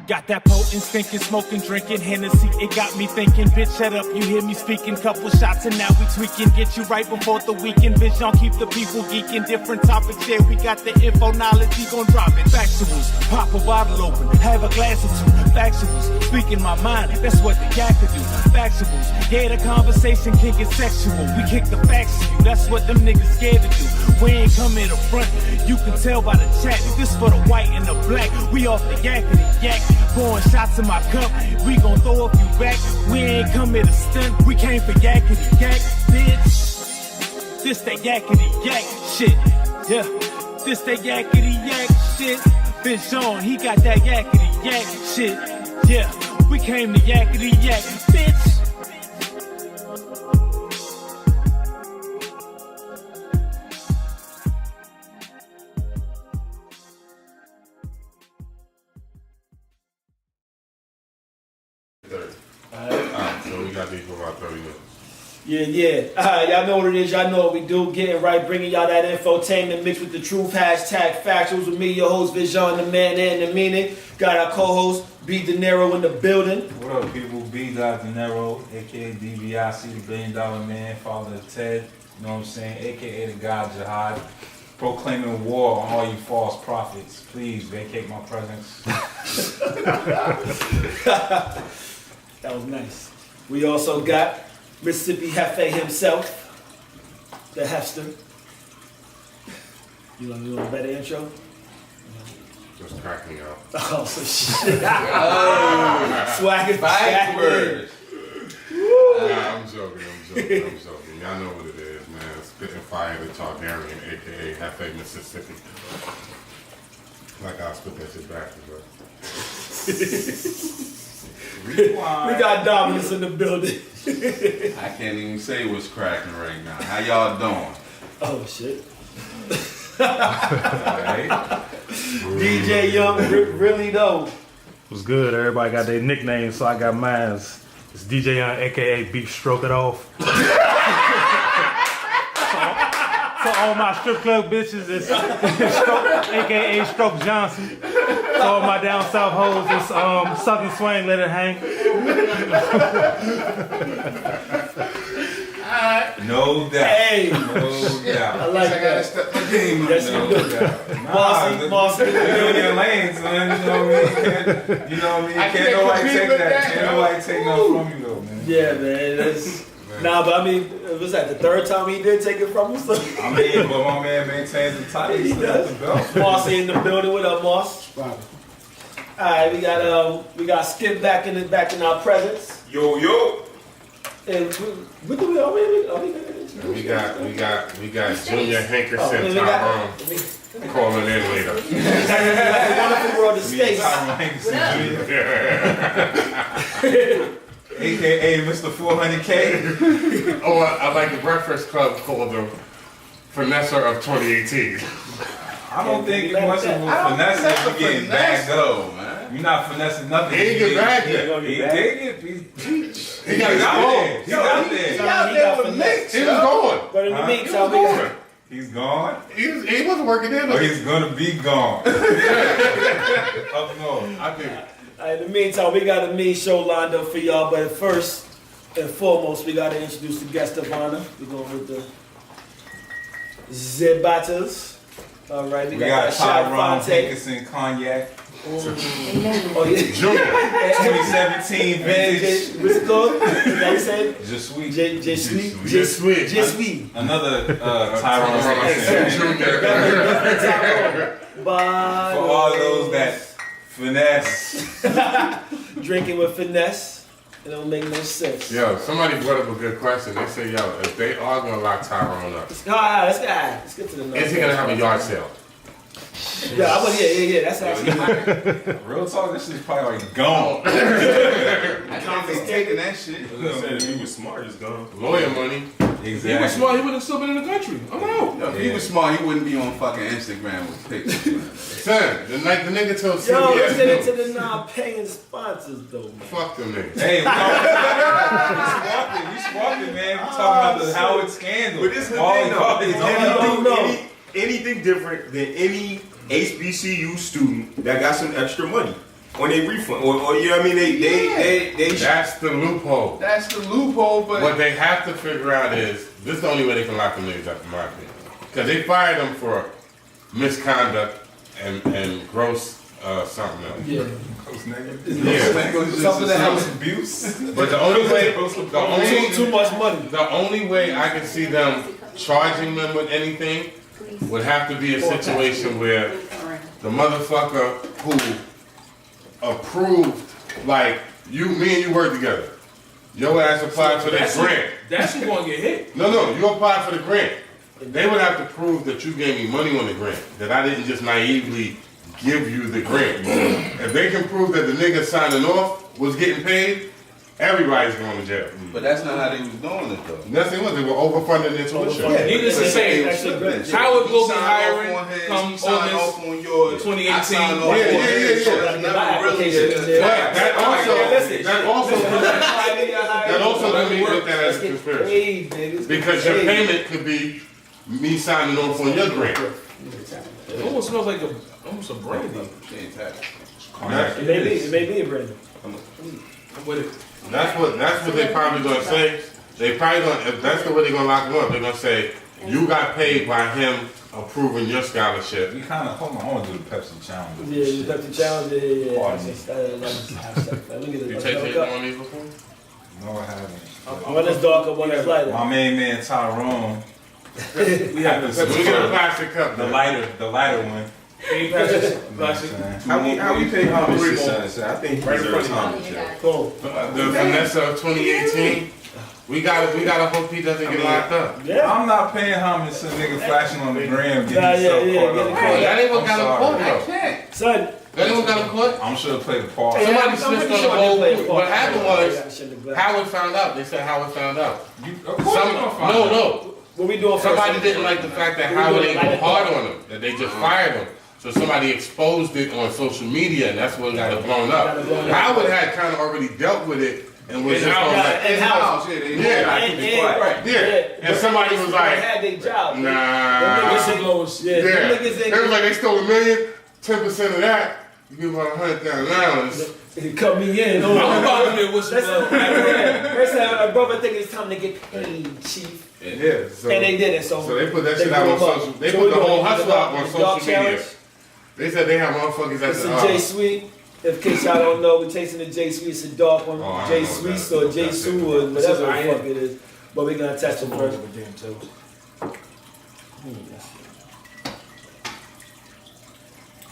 Got that potent, stinking, smoking, drinking Hennessy. It got me thinking, bitch, shut up, you hear me speaking. Couple shots and now we tweaking. Get you right before the weekend, bitch, don't keep the people geeking. Different topics, yeah, we got the info, knowledge, we gon' drop it. Factuals, pop a bottle open, have a glass or two. Factuals, speaking my mind, that's what the yak could do. Factuals, yeah, the conversation can get sexual. We kick the facts to you, that's what them niggas scared to do. We ain't come in the front, you can tell by the chat. This for the white and the black, we off the yakety yak. Pouring shots in my cup, we gon' throw a few back. We ain't come here to stunt, we came for yakety yak, bitch. This that yakety yak shit, yeah. This that yakety yak shit. Bitch on, he got that yakety yak shit, yeah. We came to yakety yak, bitch. So we got these for about 30 minutes. Yeah. Alright, y'all know what it is. Y'all know what we do. Getting right, bringing y'all that infotainment mixed with the truth. Hashtag Factuals with me, your host, Vision, the man and the meaning. Got our co-host, B. De Niro in the building. What up, people? B. De Niro, aka DBIC, the $1 billion man, father of Ted. You know what I'm saying? Aka the God Jihad. Proclaiming war on all you false prophets. Please vacate my presence. That was nice. We also got Mississippi Hefe himself, the Hefster. You want to do a better intro? Just cracking out. Oh, so shit. Swagger backwards. I'm joking. Y'all know what it is, man. Spitting fire the Targaryen, aka Hefe Mississippi. Like I'll spit that shit backwards, bro. We got Dominus in the building. I can't even say what's cracking right now. How y'all doing? Oh shit. Right? DJ Young, really though. What's good? Everybody got their nicknames, so I got mine. It's DJ Young, aka Beat Stroke It Off. So all my strip club bitches is Stroke, aka Stroke Johnson. So all my down south hoes is Southern Swing, Let It Hang. No doubt. Hey, No doubt. I like that. Step my game up. Yes, No you do. doubt. Bossy. You're in your lane, son. You know what I mean? Can't nobody take that. Can't nobody take nothing from you, though, man. Yeah, man. That's, nah, but I mean, was that the third time he did take it from us? I mean, but my man maintains the title. He still got the belt. Mossy in the building. What up, Moss? All right, we got Skip back in our presence. Yo. And what do we already? We got Junior Hankerson we Tyrone calling in later. the wonderful world of space. AKA Mr. 400K. Oh, I like the Breakfast Club called the Finesser of 2018. I don't think it's much of a finesse if you're getting bagged up. man. You're not finessing nothing. He ain't get bagged yet. He did get. He got his out phone. there. He's out there. He got finesse. He was going. But in the Huh? meantime, He's gone. He wasn't working there. Or he's gonna be gone. Up north. I think. in the meantime, we got a mean show lined up for y'all. But first and foremost, we got to introduce the guest of honor. We're going with the Zibatas. All right, we got Tyrone Fonte. Hankerson Cognac. Oh yeah. Junior. 2017 vintage. What's it called? Like you said? Je suis. Je suis. Another Tyrone Hankerson. Junior. For For all those that finesse. drinking with finesse, it don't make no sense. Yo, somebody brought up a good question. They say, yo, if they are gonna lock Tyrone up, Let's get to the is he gonna have a yard sale? Yeah, that's actually Real talk, this shit's probably like gone. I can't be taking that shit. If he was smart, he's gone. Lawyer money. Exactly. He was smart, he would have still been in the country. I'm out. If he was smart, he wouldn't be on fucking Instagram with pictures. man. Son, the nigga told CBS. Yo, let's get into no. the non-paying sponsors though, man. Fuck them niggas. Hey, we sparked it, man. We talking about the Howard scandal. But this is the All thing, the though. parties If on you the- do anything different than any HBCU student that got some extra money, when they refund, or you know what I mean? They That's the loophole. That's the loophole, but What they have to figure out is, this is the only way they can lock them niggas up, in my opinion. Because they fired them for misconduct and gross something else. Yeah. Yeah. Something that happens. abuse. But the only way, Too much money. the only way I can see them charging them with anything would have to be a situation where the motherfucker who approved, like, me and you work together. Your ass applied for that grant. That's who's gonna get hit. No, you applied for the grant. They would have to prove that you gave me money on the grant, that I didn't just naively give you the grant. If they can prove that the nigga signing off was getting paid, everybody's going to jail. but that's not how they was doing it though. That's it was. They were overfunding their tuition. Needless to say, Howard will be hiring come He signed August off on yours. 2018. I signed off on Yeah. his. So it's never really That also can be looked at as a conspiracy. Because your payment could be me signing off on your grant. It almost smells like almost a brandy. It may be a brand. I'm with it. That's what they probably gonna say. They probably gonna, if that's the way they're gonna lock them up, they're gonna say you got paid by him approving your scholarship. We kind of, hold on, I want to do the Pepsi challenge. Yeah, you got the challenge. Yeah. Pardon me. Look at You this. take on these before? No, I haven't. One is darker, one is lighter. My main man Tyrone. We have the So we get a plastic cup. The man. lighter one. Any plastic. How we pay homage to Homage, I think right in front of homage. Cool. The Vanessa of 2018. We gotta hope he doesn't get locked up. Yeah. I'm not paying homage to a nigga flashing on the gram, getting Nah, himself yeah, caught get up. it Right, that ain't what I'm got him sorry. caught though. Son. That ain't what got him caught. I'm sure to play the part. Hey, Somebody I'm snitched pretty on the sure whole they played group. the What part. happened Yeah, was I shouldn't have Howard found out. They said Howard found out. Of course you gonna find out. No. What we doing first? Somebody didn't like the fact that Howard ain't go hard on him. That they just fired him. So somebody exposed it on social media, and that's what got it blown up. Howard had kind of already dealt with it and was just on like, in-house. yeah. And somebody was like, had their job. nah. Whistleblowers. Yeah. Yeah. Them niggas They was like, they stole $1 million, 10% of that, you give them $100,000. It cut me in. I'm about to be a whistleblower. First time my brother think it's time to get paid, chief. Yeah. So, And they did it. So they put that shit out on social. They put the whole hustle out on social media. They said they have motherfuckers at It's the. a J Sweet. In case y'all don't know, we're tasting the J Sweet. It's a dark one. Oh, I J know Sweet that. or J That's Sue it. or whatever the I fuck it is. But we're gonna test them first.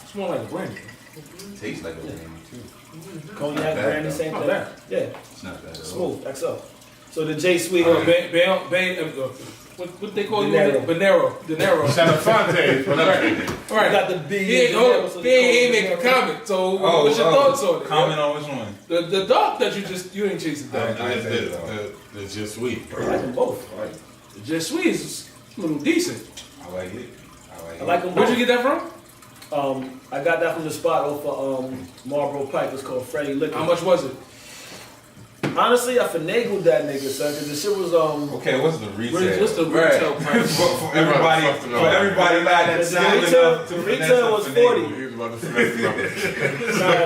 It's more like a brandy. Tastes like a brandy too. Cognac, Not bad, brandy, though. same Not thing. bad. Yeah, It's not bad at all. smooth. XO. So the J Sweet. What they call you? Dinero. Dinero. Shalafonte, whatever. We Right. got the B. He ain't make a comment. So what's your thoughts on it? Comment on which one? The dog that you ain't chasing down. It's just sweet. I like them both. The Just Sweet is a little decent. I like it. I like them Where'd both. you get that from? I got that from the spot off of Marlboro Pike. It's called Freddie Liquor. How much was it? Honestly, I finagled that nigga, son, because the shit was Okay, what's the retail? What's the retail price? for everybody not that The sound retail- enough to the finesse retail a was finagle. 40. He was about to finesse the number.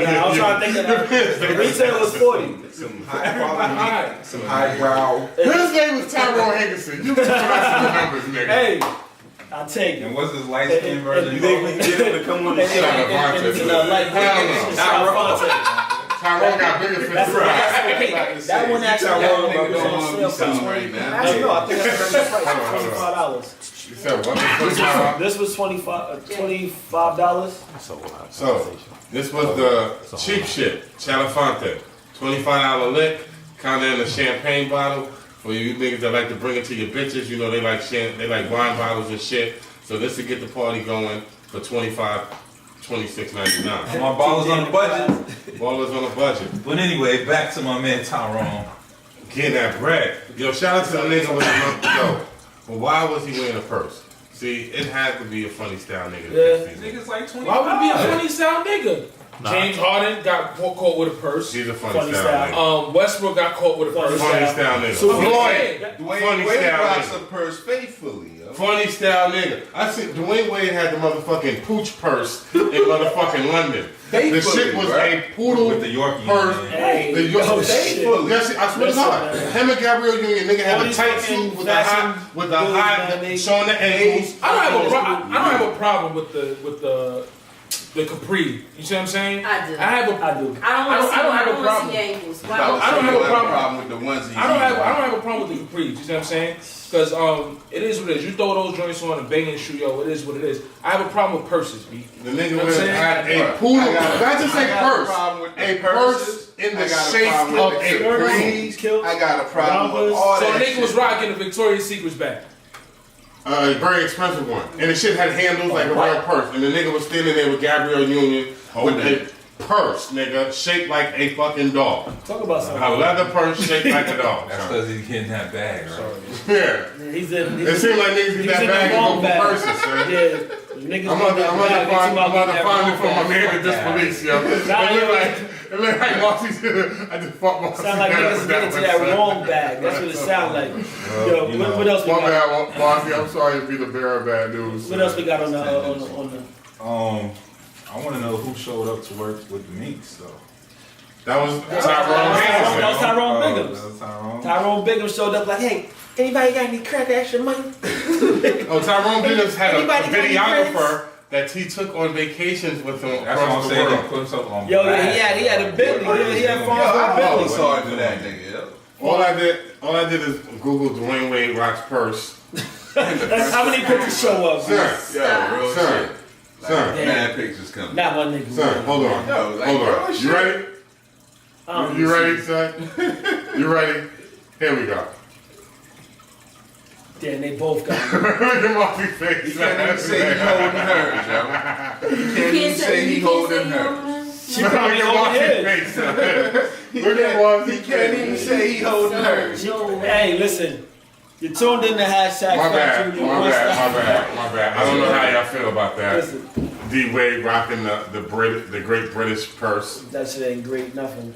I was trying to think of that. The retail was 40. Some high quality, Alright. some highbrow. His name was Tyrone Higginson. You can finesse the numbers, nigga. Hey, I'll take And it. what's this light skin version? You think we can get him to come on the show? And it's in a light Tyrone got bigger for That's the that one actually Tyrone that one was don't on wanna be sale for selling right now. Actually, no, I think that's the price. Hold on. $25. You said what? This was $25. So, this was the cheap shit, Chalafonte. $25 lick, kind of in a champagne bottle. For you niggas that like to bring it to your bitches, you know they like wine bottles and shit. So this will get the party going for $26.99. My ballers on the budget. Ballers on a budget. But anyway, back to my man Tyrone. Getting that bread. Yo, shout out to the nigga with the yo. But why was he wearing a purse? See, it had to be a funny style nigga. Yeah. Niggas like 20. Why would it be a funny style nigga? James Harden got caught with a purse. He's a funny Funny style style. nigga. Westbrook got caught with a purse. Funny style nigga. So Floyd. Dwayne Funny Wade style rocks nigga. a purse faithfully. Funny style nigga. I see Dwayne Wade had the motherfucking pooch purse in motherfucking London. The shit was a poodle With the Yorkie, purse. man. Hey, The yo, Yorkie. shit. Yes, I swear to Listen, God. man. Him and Gabrielle Union, nigga had All a these tight fucking suit with fashion the high, dudes, man, showing the ankles. I don't have a problem with the capri. You see what I'm saying? I do. I have a. I do. I don't have a see problem. ankles. I Why don't have a problem. with the onesies. I don't have a problem with the capris. You see what I'm saying? Because it is what it is. You throw those joints on a banging shoe, yo. It is what it is. I have a problem with purses, B. The nigga You know what I'm would saying? have a poodle. Not just a I got a purse. problem with the A purses. purse in I the got a shape problem of with a the poodle. I got a problem with all So that the nigga shit. was rocking a Victoria's Secret's bag. A very expensive one. And the shit had handles like a real purse. And the nigga was standing there with Gabrielle Union with a purse, nigga, shaped like a fucking dog. Talk about something. A leather purse shaped like a dog. That's because he's getting that bag, right? Yeah. He's in. It seems like niggas get that bag and go for purses, man. Yeah, niggas I'm about to find it for my man at this police, yo. It look like Marcy's I just fucked Marcy. Sound like niggas get into that wrong bag. That's what it sounds like. Yo, what else we My got? bad, Marcy. I'm sorry to be the bearer of bad news. What else we got on the? I want to know who showed up to work with the Meeks, though. That was That Tyrone was Tyrone That Biggums. was Tyrone. Tyrone Biggums showed up like, hey, anybody got any crack extra money? Oh, Tyrone Biggums had a Anybody got any videographer that he took on vacations with him That's what I'm across the saying. He world. put himself on Yo, blast. yeah, he had a Bentley. He had farms I'm with a always Bentley. sorry for that nigga, yo. All I did is Google Dwayne Wade rocks purse. That's how many pictures show up? Sir, Yo, real sir, shit. sir, Mad pictures coming. Not one nigga. sir. Hold on, Yo, like, hold real on. shit. You ready? You ready, son? You ready? Here we go. Damn, they both got it. Look at Marcy's face. He can't even say he holding hers, yo. He can't even say he holding hers. She probably over here. Look at Marcy. He can't even say he holding hers. Hey, listen. You tuned in to hashtag My bad, Factuals. my bad. I don't know how y'all feel about that. Listen, D Wade rocking the Great British purse. that shit ain't great, nothing.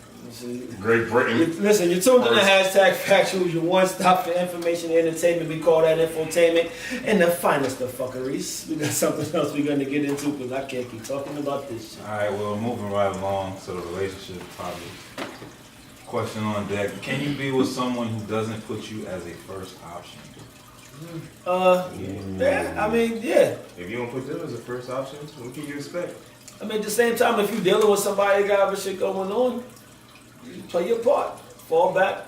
Great Britain. Listen, you tuned in to hashtag Factuals, your one stop for information and entertainment. We call that infotainment and the finest of fuckeries. We got something else we're gonna get into because I can't keep talking about this shit. Alright, well, moving right along to the relationship topic. Question on deck. Can you be with someone who doesn't put you as a first option? Yeah, I mean, yeah. If you don't put them as a first option, what can you expect? I mean, at the same time, if you're dealing with somebody that got other shit going on, you play your part. Fall back,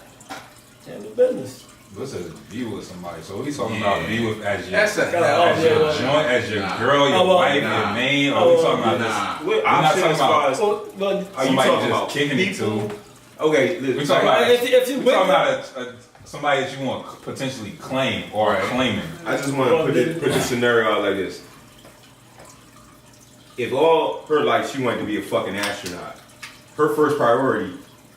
handle business. This is be with somebody. So we talking about be with as your, That's a hell Oh, as yeah, your well, joint, as your girl, your Oh, well, wife, nah. your main, or we talking about Nah. What We're not option talking as far as Oh, well, are you somebody talking just about kicking it people? to? Okay, We listen, talking about if you we with talking them- about somebody that you want to potentially claim or Right. claiming. I just want to put this scenario out like this. If all her life she wanted to be a fucking astronaut, her first priority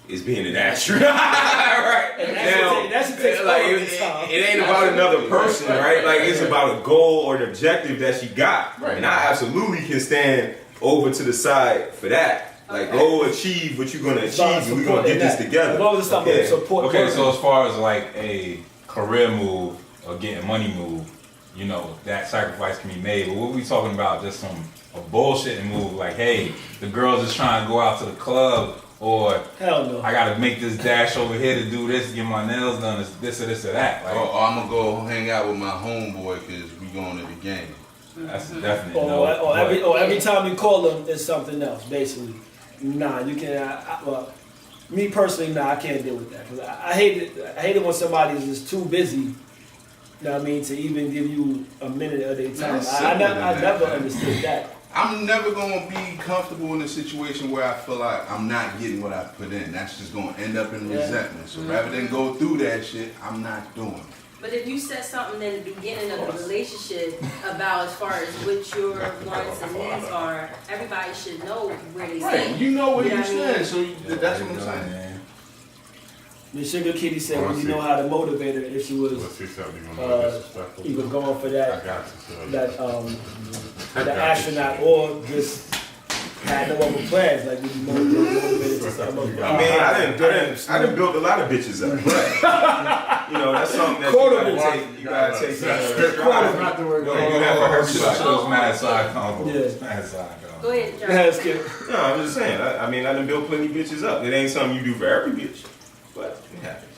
is being an astronaut, right? And Now, that should take like, time. it ain't about another person, right? Like it's about a goal or an objective that she got, Right. and I absolutely can stand over to the side for that. Like go achieve what you're gonna achieve, and we're gonna get this together. As long as it's something Yeah. support. Okay, so as far as like a career move or getting money move, you know, that sacrifice can be made. But what we talking about, just a bullshitting move, like, hey, the girls is trying to go out to the club, or Hell no. I gotta make this dash over here to do this, get my nails done, it's this or this or that. Like, Or I'm gonna go hang out with my homeboy because we going to the game. that's a definite no. Or every time you call them, it's something else, basically. Nah, you can't. Well, me personally, nah, I can't deal with that. Cause I hate it when somebody is just too busy. You know what I mean? To even give you a minute of their time. That's I simple than that, never man. understood that. I'm never gonna be comfortable in a situation where I feel like I'm not getting what I put in. That's just gonna end up in Yeah. resentment. So rather than go through that shit, I'm not doing it. But if you said something in the beginning of the relationship about as far as what your wants and needs are, everybody should know where they stand. You know where You know you what I mean? stand, so that's what I'm saying. Man. Miss Sugar Kitty said, Oh, I "Would you see. know how to motivate her if she was Let's see something you want to disrespectful. either going for I that got you, sir. the astronaut or just had no other plans? Like, would you motivated to something else? I mean, I didn't build a lot of bitches up. You know, that's something that Quotable. you gotta take. Not the word. You do that for everybody. Shit was mad side combo. Yeah. Mad side combo. Go ahead, John. Yeah, Skip. No, I'm just saying. I mean, I done built plenty bitches up. It ain't something you do for every bitch, but it happens.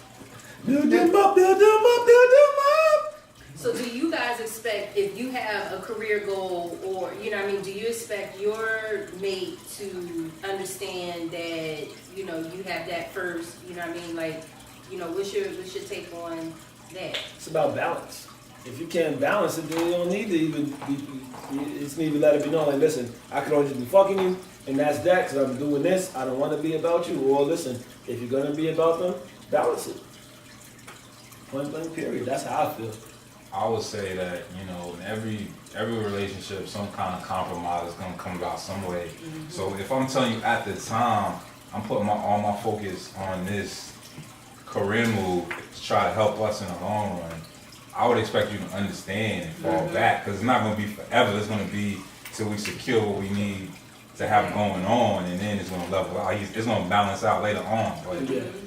Build them up, build them up, build them up. So do you guys expect, if you have a career goal, or, you know what I mean, do you expect your mate to understand that, you know, you have that first, you know what I mean, like, you know, what's your take on that? It's about balance. If you can't balance it, then you don't need to even, you just need to let it be known, like, listen, I can only just be fucking you, and that's that, because I'm doing this, I don't want to be about you, or listen, if you're going to be about them, balance it. Point blank period, that's how I feel. I would say that, you know, in every relationship, some kind of compromise is gonna come about some way. Mm-hmm. So if I'm telling you at the time, I'm putting all my focus on this career move to try to help us in the long run, I would expect you to understand and fall back, because it's not gonna be forever. It's gonna be till we secure what we need to have going on, and then it's gonna level out. It's gonna balance out later on, but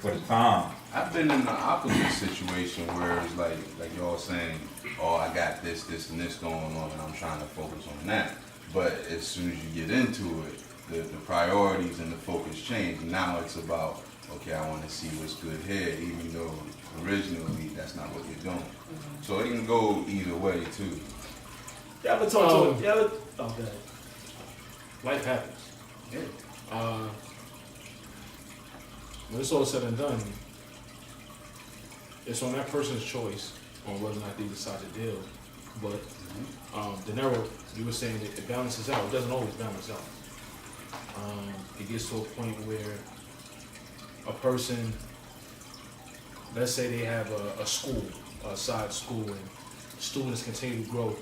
for the time. I've been in the opposite situation where it's like y'all saying, oh, I got this, and this going on, and I'm trying to focus on that. But as soon as you get into it, the priorities and the focus change. Now it's about, okay, I want to see what's good here, even though originally that's not what you're doing. So it can go either way too. You ever talk to it? Okay. Life happens. Yeah. When it's all said and done, it's on that person's choice on whether or not they decide to deal. But De Niro, you were saying that it balances out. It doesn't always balance out. It gets to a point where a person, let's say they have a school, a side school, and students continue to grow.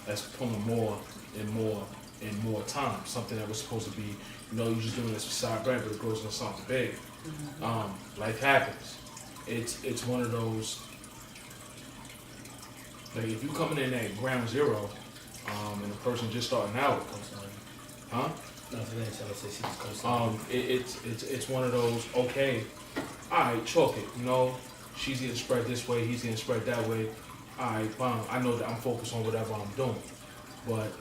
That's pulling more and more time. Something that was supposed to be, you know, you're just doing this for side brand, but it grows into something big. Life happens. It's one of those, like, if you coming in at ground zero, and the person just starting out, huh? It's one of those, okay, alright, chalk it, you know, she's getting spread this way, he's getting spread that way, alright, fine, I know that I'm focused on whatever I'm doing, but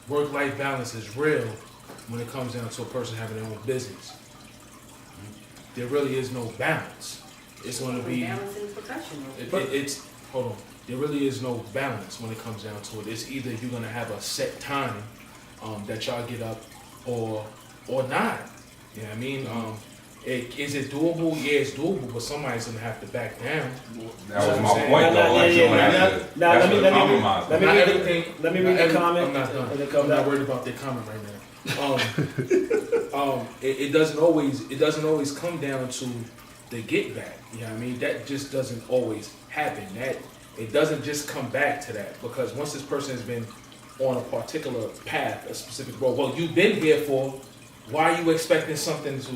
work-life balance is real when it comes down to a person having their own business. There really is no balance. It's going to be Balance in professional. it's hold on. There really is no balance when it comes down to it. It's either you're gonna have a set time that y'all get up, or not. You know what I mean? Is it doable? Yeah, it's doable, but somebody's gonna have to back down. That was You know my what I'm point, though. Like, you don't have to. That's what compromise. Let me Not read everything. Let me read the comment. I'm not done. and then come I'm not back. worried about their comment right now. It doesn't always come down to the get back. You know what I mean? That just doesn't always happen. That it doesn't just come back to that, because once this person has been on a particular path, a specific road, well, you've been here for, why are you expecting something to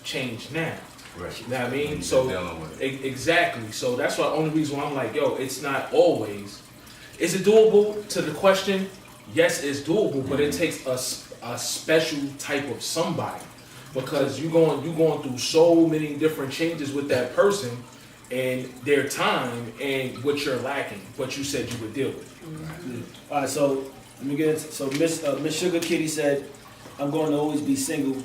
change now? Right. You know what I mean? You're So dealing with it. exactly. So that's why the only reason why I'm like, yo, it's not always. Is it doable? To the question, yes, it's doable, but it takes a special type of somebody, because you going through so many different changes with that person and their time and what you're lacking, but you said you would deal with. All right, so let me get into. So Miss Sugar Kitty said, "I'm going to always be single."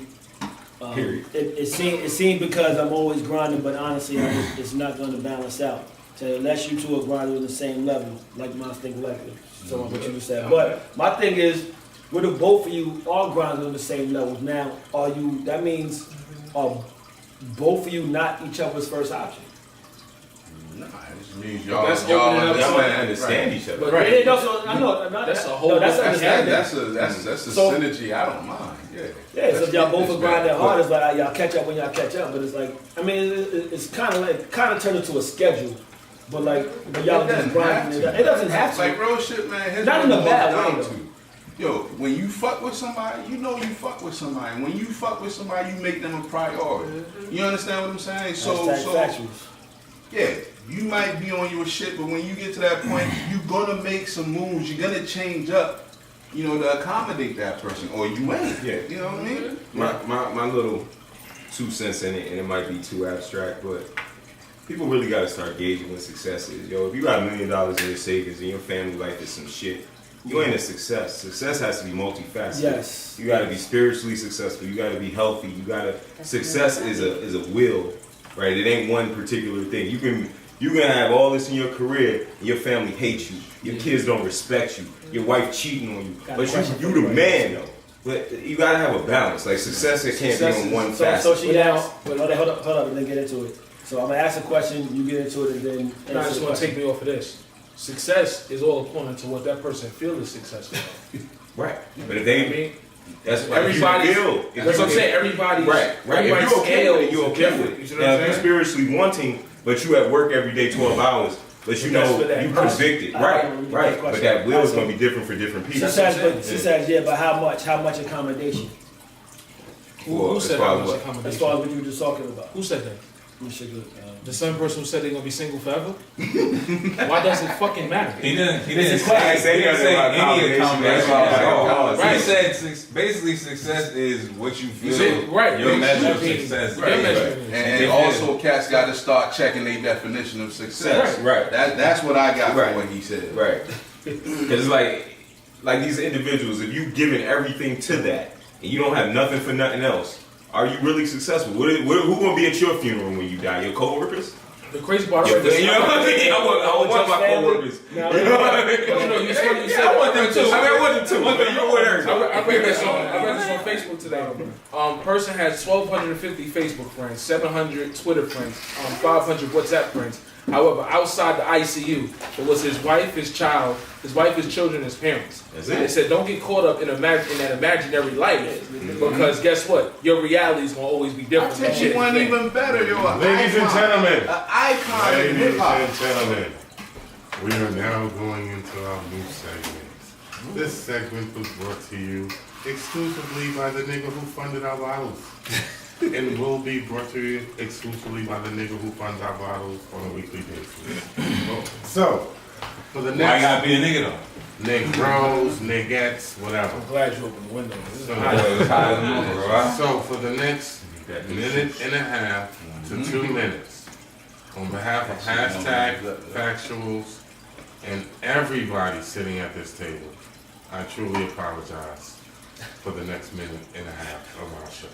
Period. It seemed because I'm always grinding, but honestly, it's not going to balance out. So unless you two are grinding on the same level, like my thing collective. So what you said. But my thing is, what if both of you are grinding on the same level? Now, are you? That means, are both of you not each other's first option? Nah, it just means y'all That's opening up Y'all to- might understand each other. But Right. Yeah, no, so, I know. That's a whole No, that's different- understanding. that's a So- synergy I don't mind. Yeah. Yeah, so if y'all both It's are grinding better. hard, it's like y'all catch up when y'all catch up. But it's like, I mean, it's kind of turned into a schedule. But like, when y'all It just doesn't grinding, have to. it doesn't have to. Like real shit, man. Here's Not what in a it bad boils way, down though. to. Yo, when you fuck with somebody, you know you fuck with somebody. When you fuck with somebody, you make them a priority. You understand what I'm saying? Hashtag factuals. Yeah, you might be on your shit, but when you get to that point, you're gonna make some moves. You're gonna change up, you know, to accommodate that person, or you ain't. Yeah. You know what I mean? My little 2 cents in it, and it might be too abstract, but people really got to start gauging what success is. Yo, if you got $1 million in your savings and your family life is some shit, you ain't a success. Success has to be multifaceted. Yes. You got to be spiritually successful. You got to be healthy. You got to. Success is a will, right? It ain't one particular thing. You can have all this in your career, and your family hates you. Your kids don't respect you. Your wife cheating on you, but you the man though. But you gotta have a balance. Like success, it can't be on one facet. So she asked, but hold up, and then get into it. So I'm gonna ask a question, you get into it, and then I just want to take me off of this. Success is all according to what that person feels is successful. Right. But if they, I mean, that's what everybody. feel. That's what I'm saying. Everybody. Right. If you're okay with it, you're okay with it. You Now, if you're spiritually wanting, but you at work every day 12 hours, but you know you convicted. Right. But that will is gonna be different for different people. She says, yeah, but how much accommodation? Who said how much accommodation? As far as what you were just talking about. Who said that? The same person who said they're gonna be single forever? Why does it fucking matter? He didn't say any accommodation. Right. He said basically success is what you feel. Right. Your measure of success. And also cats got to start checking their definition of success. Right. That's what I got from what he said. Right. Because like these individuals, if you giving everything to that and you don't have nothing for nothing else, are you really successful? Who gonna be at your funeral when you die? Your coworkers? The crazy part is, you know what I mean? I want my coworkers. You know what I mean? I want them too. I want them too. But you're with her. I read this on Facebook today. Person has 1,250 Facebook friends, 700 Twitter friends, 500 WhatsApp friends. However, outside the ICU, it was his wife, his child, his children, his parents. They said, don't get caught up in that imaginary life, because guess what? Your reality is gonna always be different. I tell you one even better, yo. Ladies and gentlemen. An icon in hip-hop. Ladies and gentlemen, we are now going into our new segment. This segment was brought to you exclusively by the nigga who funded our bottles. And will be brought to you exclusively by the nigga who funds our bottles on a weekly basis. So, for the next... Why you gotta be a nigga though? Negros, negettes, whatever. I'm glad you opened the window. So for the next minute and a half to 2 minutes, on behalf of #Factuals and everybody sitting at this table, I truly apologize for the next minute and a half of our show.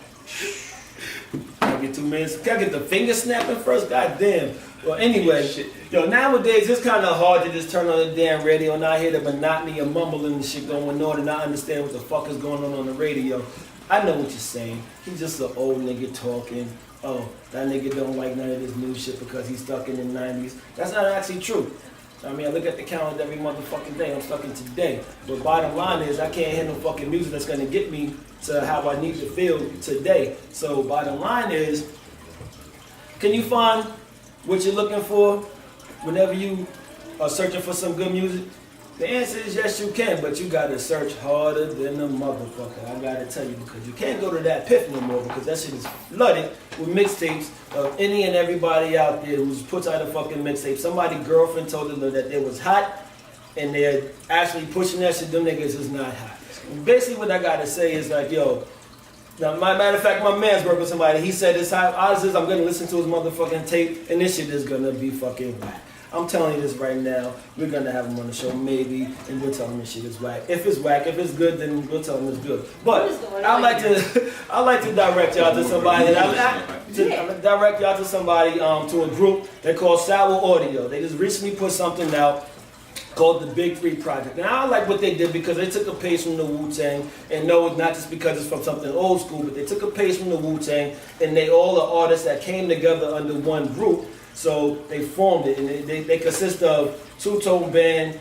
Can I get 2 minutes? Can I get the finger snapping first? Goddamn. Well, anyway, yo, nowadays it's kind of hard to just turn on the damn radio and not hear the monotony of mumbling and shit going on and not understand what the fuck is going on the radio. I know what you're saying. He's just an old nigga talking. Oh, that nigga don't like none of this new shit because he's stuck in the 90s. That's not actually true. I mean, I look at the calendar every motherfucking day. I'm stuck in today. But bottom line is, I can't hear no fucking music that's going to get me to how I need to feel today. So bottom line is, can you find what you're looking for whenever you are searching for some good music? The answer is yes, you can, but you got to search harder than a motherfucker. I got to tell you, because you can't go to that Piff no more, because that shit is flooded with mixtapes of any and everybody out there who puts out a fucking mixtape. Somebody's girlfriend told them that it was hot, and they're actually pushing that shit. Them niggas is not hot. And basically what I got to say is like, yo, now, matter of fact, my man's working with somebody. He said this how odds is I'm going to listen to his motherfucking tape, and this shit is going to be fucking whack. I'm telling you this right now. We're going to have him on the show, maybe, and we'll tell him this shit is whack. If it's whack, if it's good, then we'll tell him it's good. But I like to direct y'all to somebody. Direct y'all to somebody, to a group they call Sour Audio. They just recently put something out called the Big 3 Project. Now, I like what they did because they took a page from the Wu-Tang, and no, not just because it's from something old school, but they took a page from the Wu-Tang, and they all are artists that came together under one group. So they formed it, and they consist of Two Tone Band,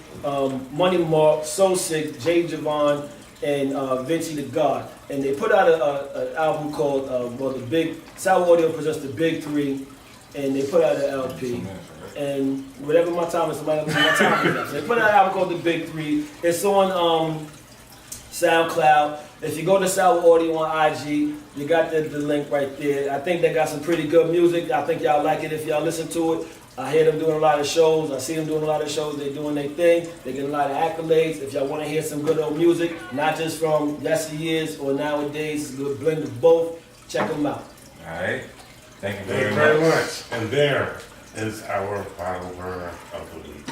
Money Mark, So Sick, Jay Javon, and Vinci the God. And they put out an album called, the Big, Sour Audio presents the Big 3, and they put out an LP. And whatever my time is, somebody will my time is. So they put out an album called the Big 3. It's on SoundCloud. If you go to Sour Audio on IG, you got the link right there. I think they got some pretty good music. I think y'all like it if y'all listen to it. I hear them doing a lot of shows. I see them doing a lot of shows. They're doing their thing. They get a lot of accolades. If y'all want to hear some good old music, not just from yesteryears or nowadays, it's a good blend of both, check them out. Alright. Thank you Thank you very very much. much. And there is our bottle burner of the week.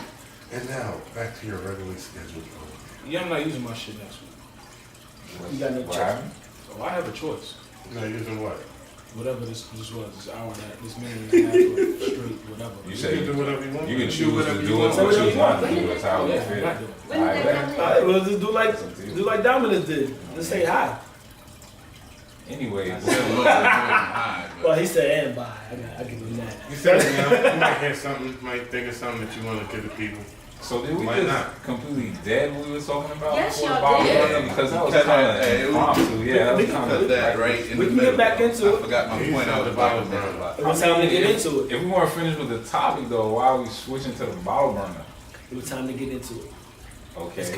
And now, back to your regularly scheduled program. Yeah, I'm not using my shit next week. You got no What choice. happened? Oh, I have a choice. No, using what? Whatever this was, this hour and a half, this minute and a half, or straight, whatever. You You say can do whatever you want. you can Do choose whatever to you do it want. or Say whatever choose you not want. to do it. That's how we Yeah, I'm feel. not doing it. When did Alright, that come in? Alright, well, just do like It's up to you. Dominus did. Let's say hi. Anyway, I said, look, I'm doing high, but Well, he said and bye. I give him that. You said it now. You might hear something, might think of something that you want to give the people. so did we Why just not? completely dead what we were talking about Yes, before the y'all bottle did. burner? Because that was Cut kind that, hey, of it was- impromptu. Yeah, that was kind cut of that right in We the can middle. get back into I it. forgot my point out the bottom burner. It was time to get into it. If we weren't finished with the topic though, why are we switching to the bottle burner? It was time to get into it. Okay.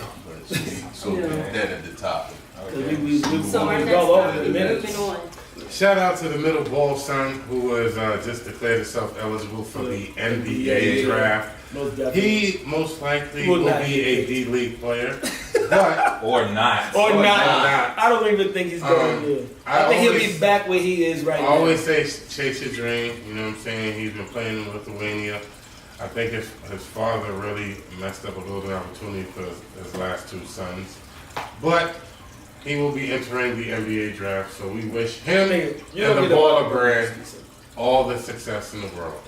So Yeah. dead at the top. Because Okay. we So our go next over topic, the minutes. moving on. Shout out to the middle ball son who was just declared himself eligible for the NBA draft. Most definitely. He most likely Will will not be be a D-League player, but Or not. Or not. not. I don't even think he's going to. I think he'll be back where he is right I now. always say chase your dream. You know what I'm saying? He's been playing in Lithuania. I think his father really messed up a little bit of opportunity for his last two sons, but he will be entering the NBA draft. So we wish him You don't and get the a baller brand all the success in the world.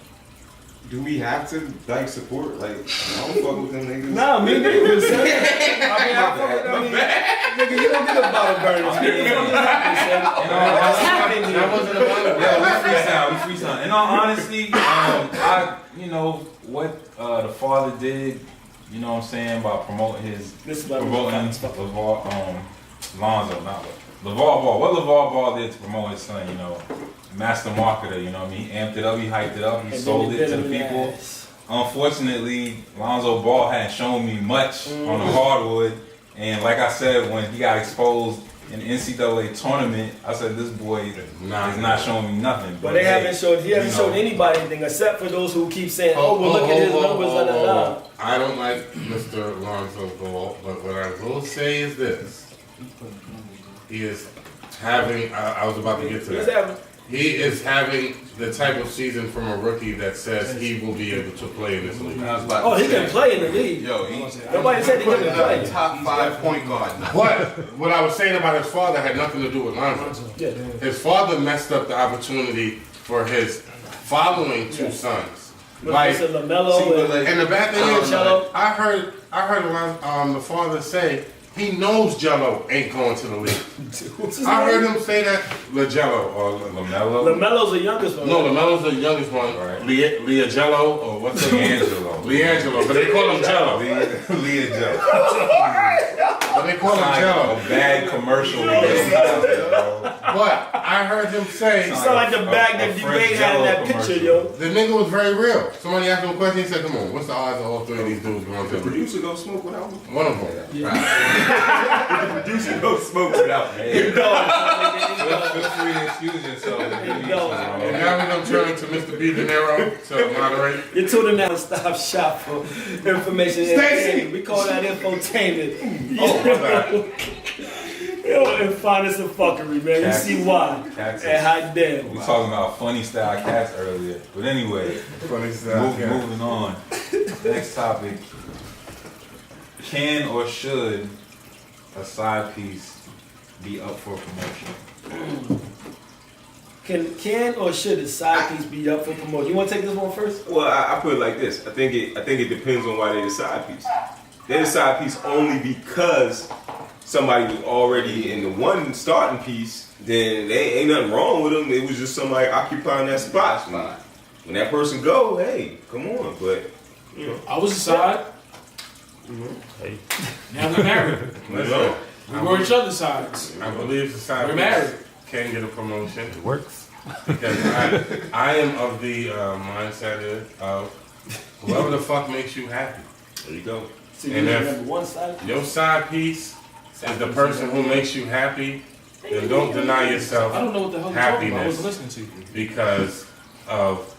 Do we have to like support? Like, I don't fuck with them niggas. Nah, me neither. son. I mean, nigga, you don't get a bottle burner. That wasn't about it. Yeah, we freestyle. In all honesty, you know what the father did. You know what I'm saying, by promoting his This is what promoting Lonzo, not LeVar Ball. What LeVar Ball did to promote his son, you know, master marketer. You know what I mean? He amped it up, he hyped it up, he sold it to the people. Unfortunately, Lonzo Ball hadn't shown me much on the hardwood, and like I said, when he got exposed in the NCAA tournament, I said this boy is not showing me nothing. But they haven't showed. He hasn't you know, showed anybody anything except for those who keep saying, "Oh, well, look at his numbers." Da, da, da. I don't like Mr. Lonzo Ball, but what I will say is this: he is having. I was about to get to He's that. having. He is having the type of season from a rookie that says he will be able to play in this league. I was about Oh, to he say, can play in the league. Yo, he's Nobody said he couldn't play. top 5 point guard now. But what I was saying about his father had nothing to do with Lonzo. Yeah. His father messed up the opportunity for his following two sons. Like, Mr. LaMelo and and the bad thing is, Jello. I heard the father say he knows Jello ain't going to the league. What's his I heard name? him say that LaJello or LaMelo, LaMelo's the youngest one. no, LaMelo's the youngest one. Right. Leah Jello or what's the Leangelo. Leangelo, but they call him Jello. Leangelo. But they call him Jello. A bad commercial. But I heard him say You sound like the bag that Fresh D-Wade had in that Jell-O picture, commercial. yo. the nigga was very real. Somebody asked him a question. He said, "Come on, what's the odds of all three of these dudes going to The the league?" producer go smoke without me. One of them. The producer go smoke without me. Hey, feel free to excuse yourself. And now we're gonna turn to Mr. B. De Niro to moderate. You're tuning out to Stop Shop for information. and Stacey! entertainment. We call that infotainment. Oh, my bad. Yo, and finest of fuckery, man. You see why. Cats And is- hot damn. We talking about funny style cats earlier, but anyway, Funny stuff. moving on. Next topic: can or should a side piece be up for promotion? Can or should a side piece be up for promotion? You want to take this one first? Well, I put it like this. I think it depends on why they're the side piece. They're the side piece only because somebody was already in the one starting piece. Then they ain't nothing wrong with them. It was just somebody occupying that spot. When that person go, hey, come on. But you know, I was aside. Now we're married. Listen, We were each other's sides. I believe the side We're piece married. can get a promotion. It works. Because I am of the mindset of whoever the fuck makes you happy. there you go. So And you if- remember one side? Your side piece is the person who makes you happy, then don't deny yourself I don't know what the hell you're talking about. I wasn't happiness listening to you. because of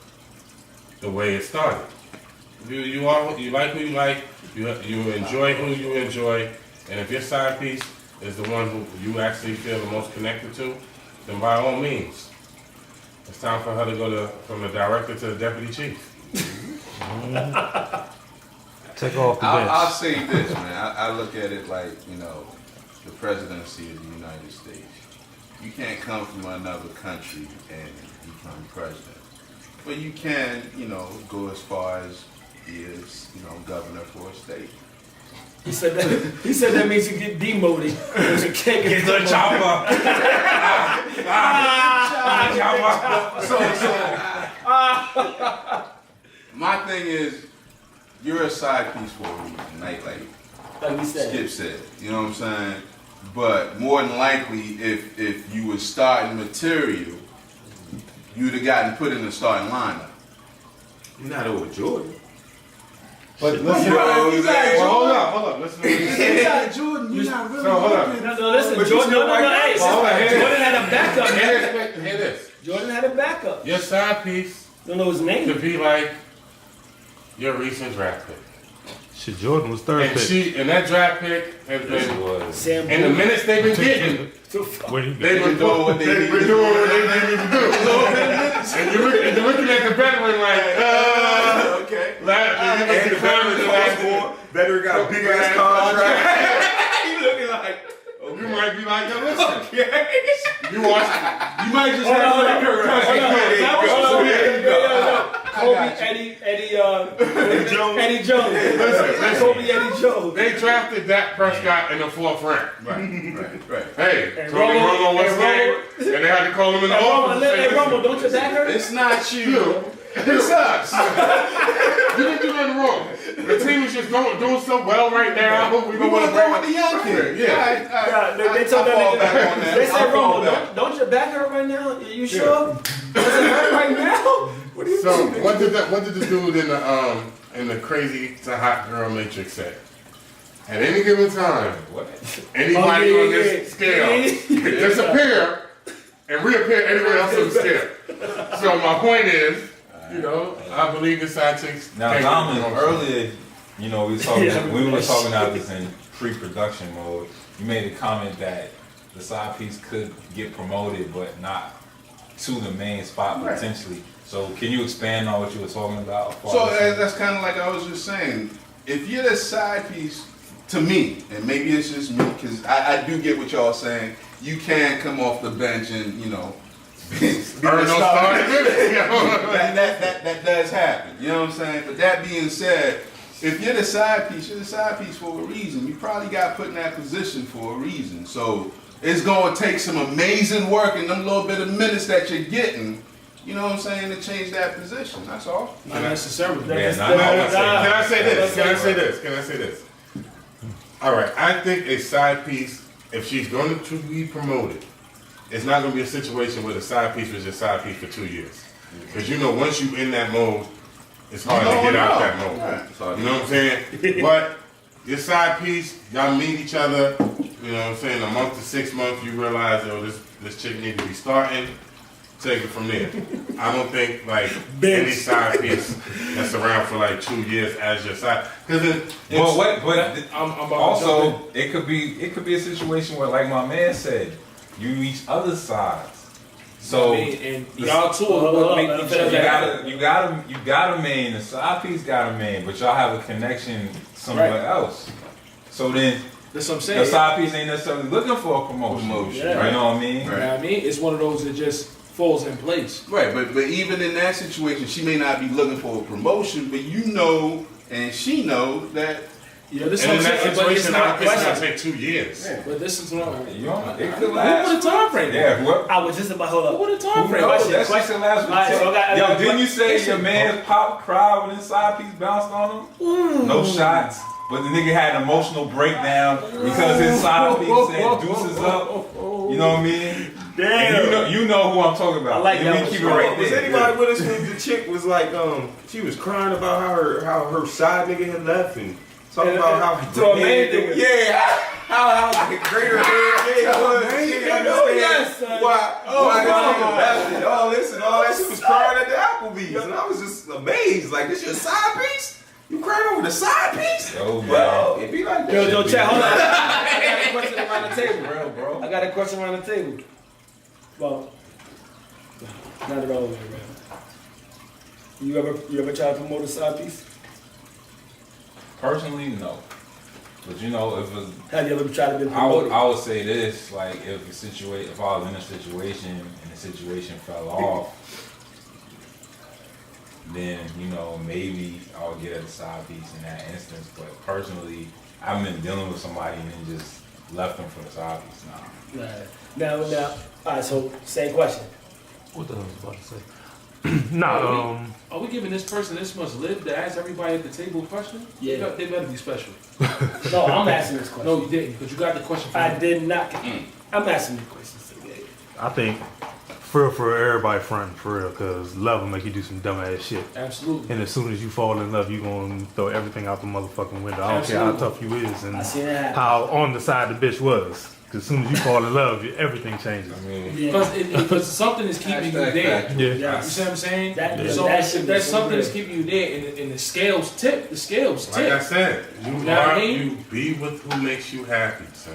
the way it started. You like who you like, you enjoy who you enjoy, and if your side piece is the one who you actually feel the most connected to, then by all means, It's time for her to go from the director to the deputy chief. Take off the I'll bench. say this, man. I look at it like, the presidency of the United States. You can't come from another country and become president. But you can, go as far as he is, governor for a state. He said that means you get demoted. You can't get the chopper. My thing is, you're a side piece for a reason, like Like we said. Skip said. You know what I'm saying? But more than likely, if you were starting material, you'd have gotten put in the starting lineup. You're not over Jordan. But You know what I'm saying? hold up. Listen to what he said. You got Jordan. You're not really. So hold up. No, listen, But you Jordan, still no, like hey, this. Hold on, here. Jordan had a backup, man. Hear this. Jordan had a backup. Your side piece Don't know his name. could be like your recent draft pick. Shit, Jordan was third pick. And that draft pick has been, Sam in the minutes they've been getting, Where he they've been doing what they need to do. doing what they need to do. And you're looking at the veteran like, Okay. and the veteran like, Veteran got a big ass contract. you looking like, you might be like, yo, listen. You might just have Hold on, Kirk Cousins. hold on, There you go. hold on, So, yeah. Kobe, Eddie Jones. Listen. Kobe, Eddie Jones. They drafted Dak Prescott in the 4th round. Right. Hey, And Tony Romo- Romo was and there, and they had to call him in the office. Hey, Romo, don't your back hurt? It's not you. It's us. You didn't do nothing wrong. The team is just doing so well right now. We We want to go with the young kid. Yeah. They told I fall that back on nigga. that. They said, I fall Romo, back. don't your back hurt right now? You sure? Does it hurt right now? So what did the dude in the crazy to hot girl matrix say? At any given time, anybody on this scale could disappear and reappear anywhere else on the scale. So my point is, I believe the side chicks. Now, Dominic, earlier, we were talking. Yeah. We were talking about this in pre-production mode. You made a comment that the side piece could get promoted, but not to the main spot potentially. So, can you expand on what you were talking about? So that's kind of like I was just saying. If you're the side piece, to me, and maybe it's just me, because I do get what y'all saying. You can come off the bench and Earn no starting minutes. that does happen. You know what I'm saying? But that being said, if you're the side piece, you're the side piece for a reason. You probably got put in that position for a reason. So it's going to take some amazing work in them little bit of minutes that you're getting. You know what I'm saying? To change that position. That's all. Not necessarily. Yeah, Can I say this? All right, I think a side piece, if she's going to be promoted, it's not going to be a situation where the side piece was just side piece for 2 years. Because once you're in that mode, it's hard to get out that mode. You know what I'm saying? But your side piece, y'all meet each other, you know what I'm saying, a month to 6 months, you realize, this chick needs to be starting. Take it from there. I don't think any side piece that's around for 2 years as your side. Because I'm about also, to jump it could be a situation where, like my man said, you reach other sides. So and y'all two are what make each other happy. you got a main. The side piece got a main, but y'all have a connection somewhere else. So then That's what I'm saying. the side piece ain't necessarily looking for a promotion. Yeah. You know what I mean? You know what I mean? It's one of those that just falls in place. Right, but even in that situation, she may not be looking for a promotion, but and she knows that. Yeah, this is and what in I'm that saying. But it's situation, not it's going to question. take 2 years. But this is what I'm. It could Who last. put a time frame? Yeah, what? I was just about hold Who up. put a time Who frame? knows? That shit can last for Alright, so I got- Yo, didn't you say your man's pop cried when his side piece bounced on him? No shots, but the nigga had an emotional breakdown because his side piece said deuces up. You know what I mean? Damn. And you know who I'm talking about. I like Let that me one. keep it right Was there. anybody with us when the chick was like, she was crying about how her side nigga had left and talking about how To a main nigga. Yeah, how like greater head was. She didn't understand yes, son. why this nigga left and all this and all that. She was crying at the Applebee's, and I was just amazed. Like, this your side piece? You crying over the side piece? Yo, Well, it be like that. Yo, chat, hold on. I got a question around the table. Real, bro. I got a question around the table. Well, Not at all the way around. You ever try to promote a side piece? Personally, no. But you know, if it's, Have you ever tried to be I promoted? would say this, like if I was in a situation and the situation fell off, then you know maybe I would get a side piece in that instance. But personally, I've been dealing with somebody and then just left them for the side piece. Nah. Right. Now, all right. So, same question. What the hell was I about to say? Nah, Are we giving this person this much live to ask everybody at the table a question? Yeah. They better be special. No, I'm asking this question. No, you didn't, because you got the question from I me. did not. I'm asking you questions today. I think for everybody front for real, cause love will make you do some dumb ass shit. Absolutely. And as soon as you fall in love, you gonna throw everything out the motherfucking window. I don't care how tough you is and I seen that happen. how on the side the bitch was. Cause as soon as you fall in love, everything changes. I mean, Yeah. Because something is keeping you there. Yeah. You see what I'm saying? That- So that if shit there's was so something good. that's keeping you there, and the scales tip. The scales Like I tip. said, you know what I are, mean? you be with who makes you happy, son.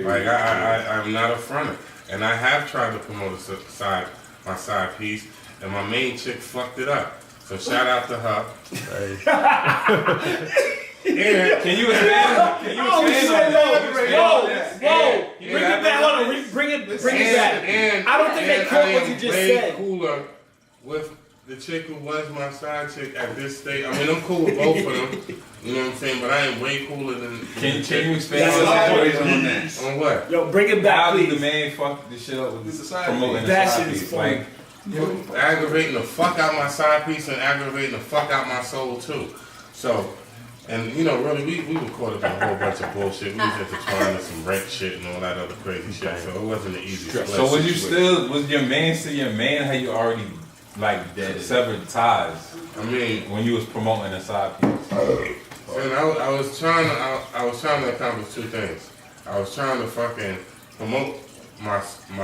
Like I'm not a fronter, and I have tried to promote my side piece, and my main chick fucked it up. So shout out to her. And can you expand? Can you Oh, expand shit, on that? no. Can you expand on that? Whoa! Yeah, Bring it back. Hold on. Bring it back. And I don't think they and caught I what am you just way said. cooler with the chick who was my side chick at this stage. I mean, I'm cool with both of them. You know what I'm saying? But I am way cooler than. Can you expand That's on a that? Elaborate on that. On what? Yo, bring it back, How did please. the man fuck the shit up with It's this a side promoting piece. the That side shit is piece? funny. Like, Aggravating the fuck out my side piece and aggravating the fuck out my soul too. So, and you know, really, we were caught up in a whole bunch of bullshit. We was intertwined in some rent shit and all that other crazy shit. So it wasn't the easiest. so was you was your man still your man? How you already like severed ties I mean, when you was promoting a side piece? and I was trying to accomplish two things. I was trying to fucking promote my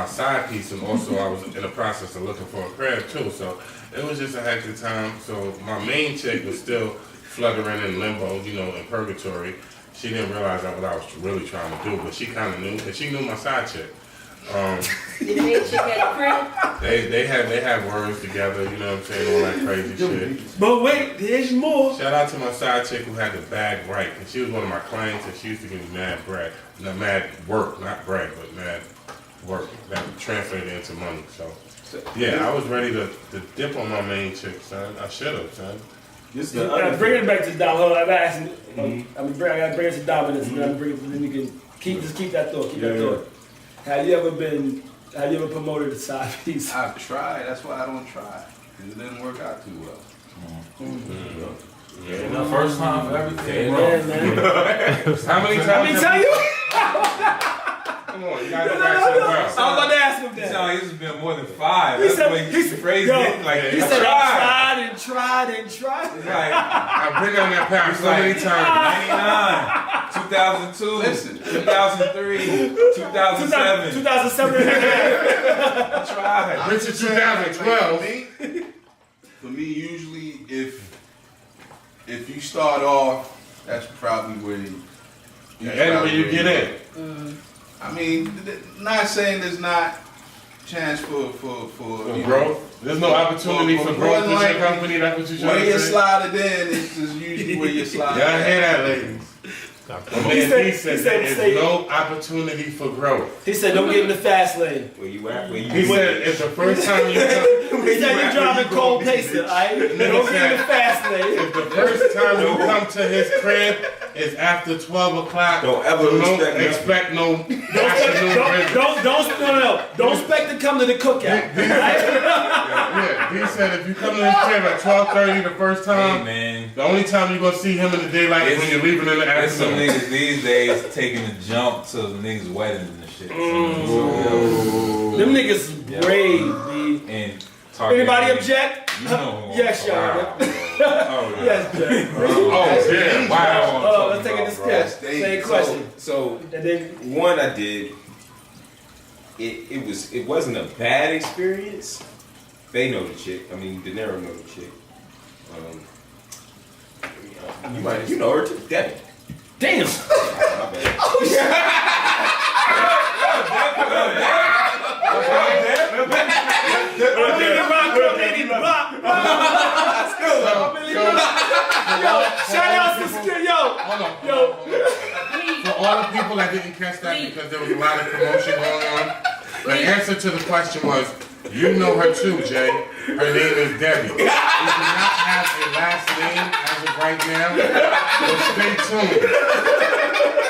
side piece, and also I was in the process of looking for a crib too. So it was just a hectic time. So my main chick was still fluttering in limbo, you know, in purgatory. She didn't realize that what I was really trying to do, but she kind of knew, and she knew my side chick. Did the main chick have a friend? They had words together, you know what I'm saying, all that crazy shit. But wait, there's more. Shout out to my side chick who had the bag right, and she was one of my clients, and she used to give me mad bread, mad work, not bread, but mad work that translated into money. So yeah, I was ready to dip on my main chick, son. I should have, son. This I gotta bring it back to Dom. Hold on, I'm asking. I gotta bring it to dominance, and then then you can keep that thought. Keep that thought. Have you ever promoted a side piece? I've tried. That's why I don't try. 'Cause it didn't work out too well. The first time for everything. Yeah, man. How many times? Let me tell you. Come on, you gotta go No, back to the I well. was about to ask him It that. sounds like it's been more than 5. He That's said- the way he you said- phrased yo, it. Like, He said, I tried and tried and tried. It's like I've been on that path so many times. 99, 2002, Listen. 2003, 2007. 2007. Try. Went to 2012. For me, usually, if you start off, that's probably where you. And when you get in. I mean, not saying there's not chance for you know, Growth? There's no opportunity for growth in your company, that's what you're Where trying you to say? slide it in is just usually where you slide Y'all it hear that, ladies? My man He said- D said he said- there's no opportunity for growth. He said, don't get in the fast lane. Where you at? Where you He said it's the first time you come. He said, you're driving cold pacer, alright? Don't get in the fast lane. If the first time you come to his crib is after 12 o'clock, Don't ever don't expect nothing. expect no afternoon visit. Don't expect to come to the cookout. Yeah, he said if you come to his crib at 12:30 the first Hey, time, man. the only time you're gonna see him in the daylight is when you're leaving in the There's some afternoon. niggas these days taking a jump to niggas' weddings and shit. Them niggas brave, B. And talking. Anybody object? You know, Yes, y'all. wow. Yes, Jack. Oh, yeah, wow. Oh, let's take it to That's step. dangerous. Same question. So And then, one I did. It wasn't a bad experience. They know the chick. I mean, De Niro know the chick. You know her too, Debbie. damn. My bad. For all the people that didn't catch that because there was a lot of commotion going on, the answer to the question was, you know her too, Jay. Her name is Debbie. We do not have a last name as of right now, but stay tuned.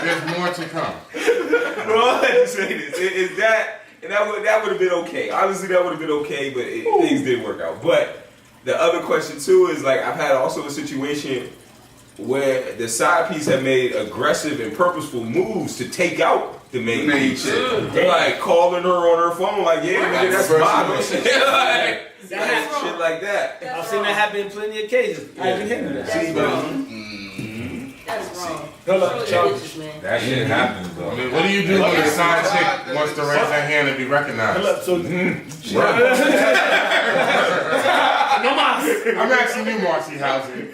There's more to come. Bro, I had to say this. Is that, and that would have been okay. Honestly, that would have been okay, but things didn't work out. But the other question too is like I've had also a situation where the side piece have made aggressive and purposeful moves to take out the main piece. They're like calling her on her phone, like, yeah, nigga, that's my shit like that. I've seen that happen in plenty of occasions. I even handle that. That's wrong. That's wrong. That shit happens though. I mean, what do you do when a side chick wants to raise her hand and be recognized? So, I'm asking you, Marcy Housen.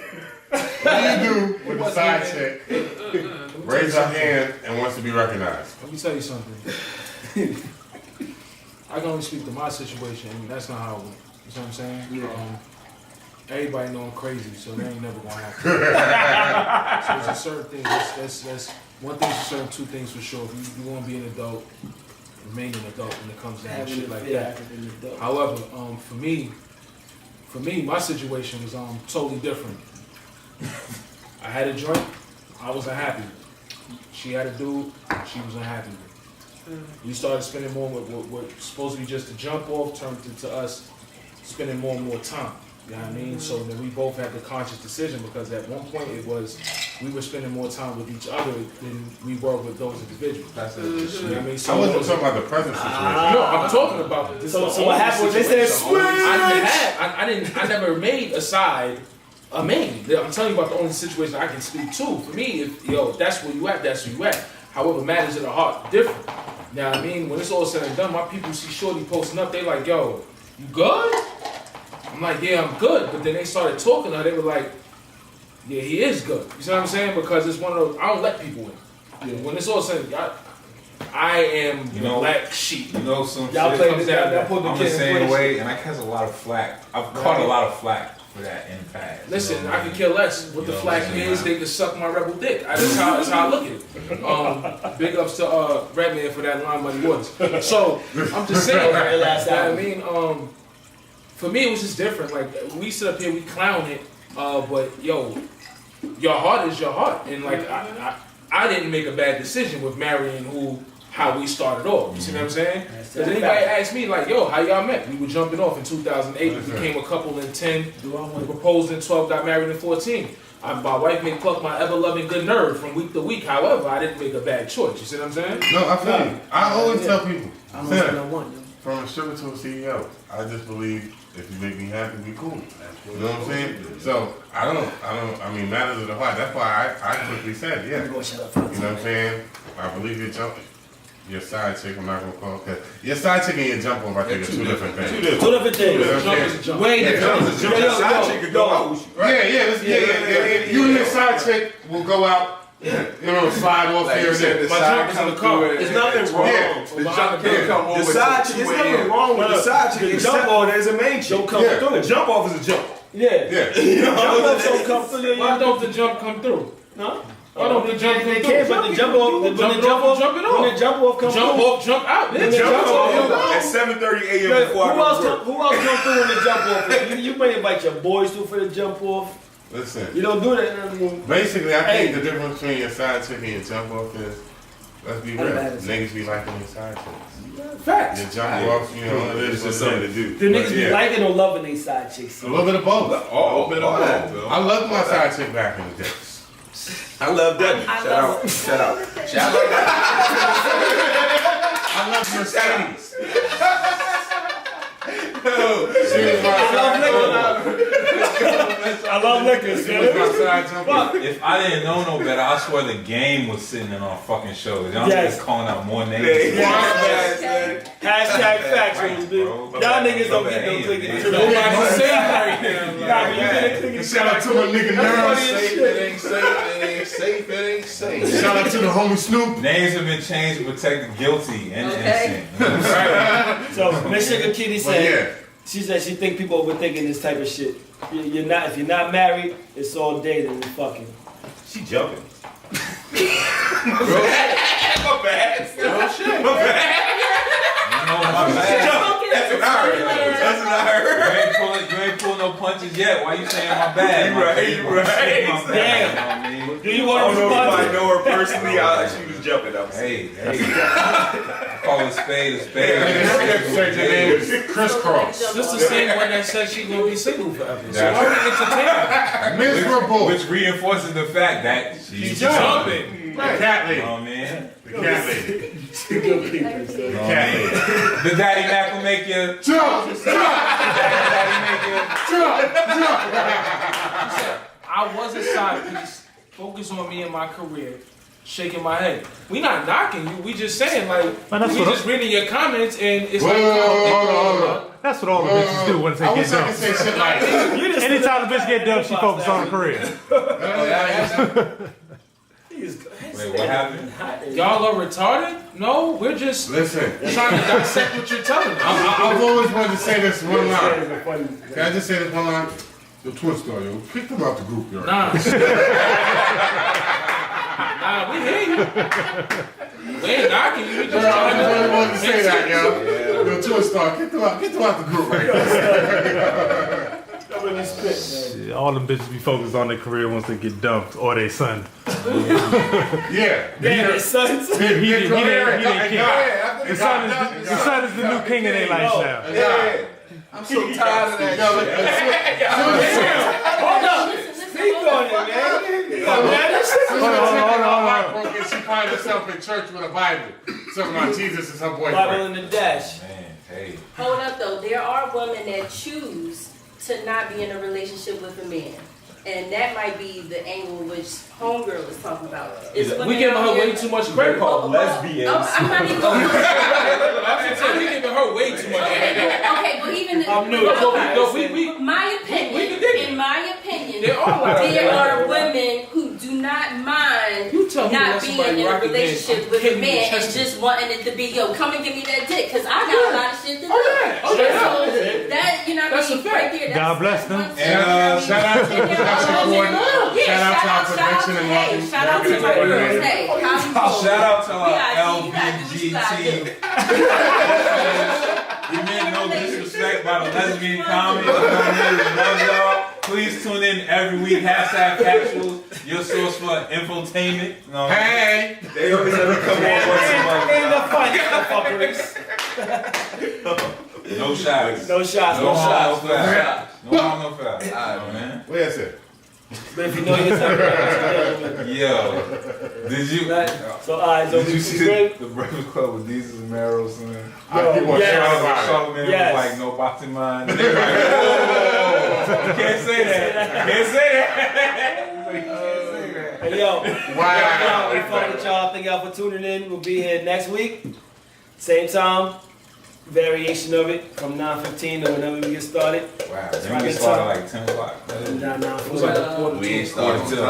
What do you do with a side chick raise her hand and wants to be recognized? Let me tell you something. I can only speak to my situation, and that's not how it went. You know what I'm saying? Yeah. Everybody know I'm crazy, so they ain't never gonna happen. So there's a certain thing. That's one thing for certain, two things for sure. If you want to be an adult, remain an adult when it comes down to shit like that. However, for me, my situation was totally different. I had a joint, I wasn't happy. She had a dude, she was unhappy with. We started spending more with what was supposed to be just a jump off, turned into us spending more and more time. You know what I mean? So then we both had the conscious decision because at one point it was we were spending more time with each other than we were with those individuals. That's it. You know what I mean? So I wasn't talking about the present situation. no, I'm talking about this. So what happened was they said switch. I never made a side a main. I'm telling you about the only situation I can speak to. For me, if that's where you at, that's where you at. However, matters of the heart different. You know what I mean? When it's all said and done, my people see Shorty posting up, they like, yo, you good? I'm like, yeah, I'm good. But then they started talking to her, they were like, yeah, he is good. You see what I'm saying? Because it's one of those, I don't let people in. Yeah. When it's all said and done, I am the black sheep. You know some Y'all shit played comes this, down. y'all put the I'm kid the in same place. way, and I catch a lot of flack. I've caught a lot of flack for that in the past. Listen, you know I can care less. What the flack is, they can suck my rebel dick. That's how I look at it. Big ups to Redman for that line Muddy Waters. So I'm just saying, you know what I mean? For me, it was just different. Like we sit up here, we clown it, but yo, your heart is your heart, and like I didn't make a bad decision with marrying how we started off. You see what I'm saying? Because anybody asked me like, yo, how y'all met? We were jumping off in 2008. We became a couple in 10. We proposed in 12, got married in 14. My wife may pluck my ever-loving good nerve from week to week. However, I didn't make a bad choice. You see what I'm saying? No, I feel you. I always tell people, I'm not from a stripper to a CEO, I just believe if you make me happy, we cool. You know what I'm saying? So I mean, matters of the heart. That's why I quickly said, yeah. You know what I'm saying? I believe your side chick, I'm not gonna call it, because your side chick and your jump off, I think, are two different things. Two different things. Jump is a jump. Way different. Side chick could go out with you. Yeah. You and your side chick will go out, slide off here and there. My jump is in the car. There's nothing wrong. Yeah. The jump can't come over. The side chick, there's nothing wrong with the side chick. The jump off is a main chick. The jump off is a jump. Yeah. Jump off don't come through. Why don't the jump come through? No. Why don't the jump come They through? can't, but the jump off, when the jump off comes Jump through. off, jump out. When the jump off At 7:30 a.m. before I go to work. Who else come through when the jump off? You may invite your boys through for the jump off. Listen, You don't do that. basically, I think the difference between your side chick and your jump off is, let's be real, niggas be liking your side chicks. Facts. Your jump off, it is It's just something to do. The niggas be Yeah. liking or loving they side chicks. A little bit of both. All that. I loved my side chick back in the day. I love Debbie. Shout out. I love Mercedes. I love liquor. She was my side jump off. If I didn't know no better, I swear the game was sitting in our fucking shows. Y'all Yes. just calling out more names. Hashtag factuals, dude. bro. Y'all niggas don't get no clicking. Nobody say right now. You get a clicking. Shout out to my nigga Nero. It ain't safe. Shout out to the homie Snoop. Names have been changed to protect the guilty and Okay. innocent. So Miss Sugar Kitty But said, yeah, she said she think people overthinking this type of shit. If you're not married, it's all dating and fucking. She jumping. My bad. Real shit. You know, my bad. That's what I heard. That's what I heard. You ain't pulling no punches yet. Why you saying my bad? You right, you right. My bad, Damn. you know what I mean? Do you I want don't to know if respond? I know her personally. She was jumping up. Hey. Call a spade a spade. Say your name is crisscross. This the same one that said she's gonna be single forever. So why would we entertain her? Miserable. Which reinforces the fact that she's Jumping. The cat lady. Oh man. The cat lady. The cat lady. The daddy Mac will make you Jump! daddy make you I was a side piece. Focus on me and my career. Shaking my head. We not knocking you. We just saying like Man, that's we what just reading your comments and it's Wait, like hold on. That's what all the bitches do once they I get wish I could done. say shit like Anytime the bitch get done, she focus on her career. Wait, what happened? y'all are retarded? No, we're just Listen, trying to dissect what you're telling us. I've always wanted to say this one line. Can I just say this one line? The twist though, yo. Kick them out the group, yo. Nah, we hear you. We ain't knocking you. We just I trying just really to wanted to say that, yo. Yo, twist star, kick them out the group right now. Shit, all them bitches be focused on their career once they get dumped or they son. Yeah. Damn, his sons. He the son is the new king of their life now. Yeah. I'm so tired of that Hold up. Speak on it, man. She finds herself in church with a Bible. Something about Jesus and some Bible boyfriend. in the dash. Man, hey. Hold up though, there are women that choose to not be in a relationship with a man. And that might be the angle which Homegirl is talking about. It's We women giving out her here- way too much credit. Called lesbians. I'm not even going I'm just saying, we giving her way too much credit. Okay, but even I'm new. No, my we can opinion, dig it. in my opinion, There are women who do not mind You tell me not let being somebody in a rock again. relationship I'm with a hitting you man and chest. just wanting it to be, yo, come and give me that dick, cause I got a lot of shit to do. Oh, So yeah. that, you know what I That's mean, a fact. right there. That's God bless them. one- And shout out to the production coordinator. Yeah, Shout out to our production and hey, marketing. shout out to my girls. Hey, how you doing? Shout out to You our gotta do what you gotta LBGT. do. You meant no disrespect by the lesbian comedy. Love y'all. Please tune in every week. #Factuals. Your source for infotainment. No. Hey! They always have to come on once a month. And the fun, fuckeries. No shots. No shots, no No harm, shots. no foul. No harm, no foul. Alright, man. What is it? But if you know yourself, Yo, did you? so alright, so Did you we see good? the Breakfast Club with Jesus and Meryl son? I keep on yes. shouting about it. Charlamagne Yes. was like, no bottom mind. They were like, whoa, you can't say that. You can't say that. He's like, you can't say that. Hey yo, Wow. we fuck with y'all. Thank y'all for tuning in. We'll be here next week, same time, variation of it from 9:15 or whenever we get started. Wow, That's then right, we it's started time. like 10 o'clock. Nah, We ain't started till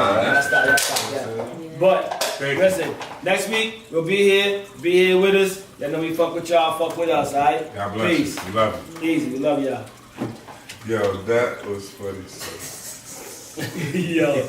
But Thank you. listen, next week we'll be here with us. Y'all know we fuck with y'all, fuck with us, alright? God bless Peace. you. We love you. Easy, we love y'all. Yo, that was funny. Yo.